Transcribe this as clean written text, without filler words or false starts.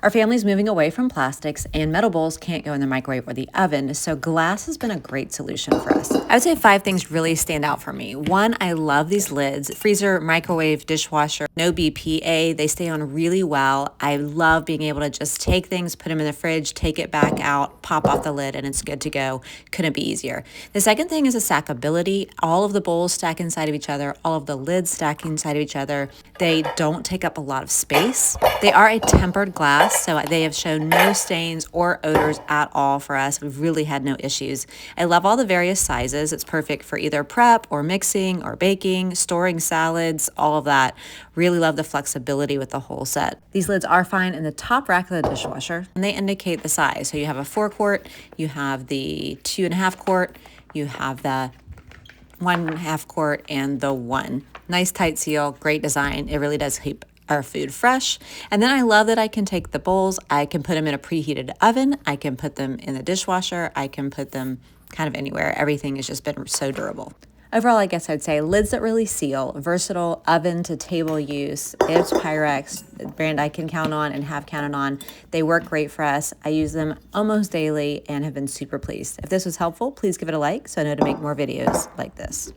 Our family's moving away from plastics, and metal bowls can't go in the microwave or the oven, so glass has been a great solution for us. I would say 5 things really stand out for me. 1, I love these lids. Freezer, microwave, dishwasher, no BPA. They stay on really well. I love being able to just take things, put them in the fridge, take it back out, pop off the lid, and it's good to go. Couldn't be easier. The second thing is the stackability. All of the bowls stack inside of each other. All of the lids stack inside of each other. They don't take up a lot of space. They are a tempered glass, so they have shown no stains or odors at all for us. We've really had no issues. I love all the various sizes. It's perfect for either prep or mixing or baking, storing salads, all of that. Really love the flexibility with the whole set. These lids are fine in the top rack of the dishwasher, and they indicate the size. So you have a 4-quart, you have the 2.5-quart, you have the 1.5-quart, and the 1. Nice tight seal, great design. It really does keep our food fresh. And then I love that I can take the bowls, I can put them in a preheated oven, I can put them in the dishwasher, I can put them kind of anywhere. Everything has just been so durable. Overall, I guess I'd say lids that really seal, versatile, oven to table use. It's Pyrex, a brand I can count on and have counted on. They work great for us. I use them almost daily and have been super pleased. If this was helpful, please give it a like so I know to make more videos like this.